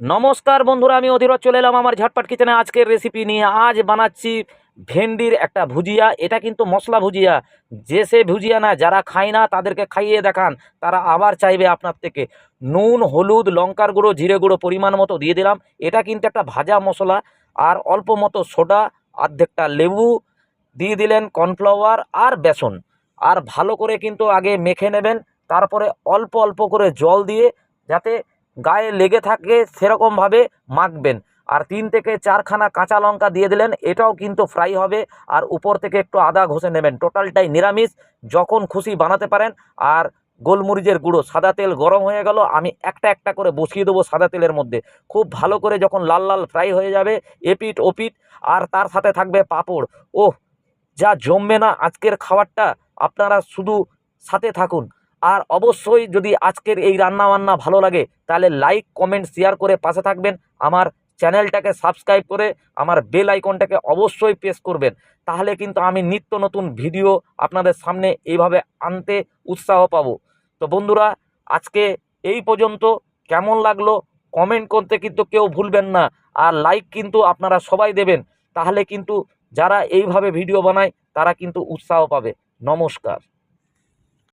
নমস্কার বন্ধুরা, আমি অধীরজ চলে এলাম আমার ঝটপট কিচেনে আজকের রেসিপি নিয়ে। আজ বানাচ্ছি ভেন্ডির একটা ভুজিয়া। এটা কিন্তু মশলা ভুজিয়া। যে সে ভুজিয়া না, যারা খায় না তাদেরকে খাইয়ে দেখান, তারা আবার চাইবে আপনার থেকে। নুন, হলুদ, লঙ্কার গুঁড়ো, জিরে গুঁড়ো পরিমাণ মতো দিয়ে দিলাম। এটা কিন্তু একটা ভাজা মশলা। আর অল্প মতো সোডা, অর্ধেকটা লেবু দিয়ে দিলেন, কর্নফ্লাওয়ার আর বেসন। আর ভালো করে কিন্তু আগে মেখে নেবেন, তারপরে অল্প অল্প করে জল দিয়ে, যাতে গায়ে লেগে থাকে সেরকমভাবে মাখবেন। আর 3 থেকে 4খানা কাঁচা লঙ্কা দিয়ে দিলেন, এটাও কিন্তু ফ্রাই হবে। আর উপর থেকে একটু আদা ঘষে নেবেন। টোটালটাই নিরামিষ, যখন খুশি বানাতে পারেন। আর গোলমরিচের গুঁড়ো, সাদা তেল গরম হয়ে গেল, আমি একটা একটা করে বসিয়ে দেবো সাদা তেলের মধ্যে। খুব ভালো করে যখন লাল লাল ফ্রাই হয়ে যাবে, এপিঠ ওপিঠ, আর তার সাথে থাকবে পাঁপড়। ওহ, যা জমবে না আজকের খাবারটা! আপনারা শুধু সাথে থাকুন। আর অবশ্যই যদি আজকের এই রান্নাবান্না ভালো লাগে, তাহলে লাইক, কমেন্ট, শেয়ার করে পাশে থাকবেন। আমার চ্যানেলটাকে সাবস্ক্রাইব করে আমার বেল আইকনটাকে অবশ্যই প্রেস করবেন। তাহলে কিন্তু আমি নিত্য নতুন ভিডিও আপনাদের সামনে এইভাবে আনতে উৎসাহ পাবো। তো বন্ধুরা, আজকে এই পর্যন্ত। কেমন লাগলো কমেন্ট করতে কিন্তু কেউ ভুলবেন না। আর লাইক কিন্তু আপনারা সবাই দেবেন, তাহলে কিন্তু যারা এইভাবে ভিডিও বানায় তারা কিন্তু উৎসাহ পাবে। নমস্কার।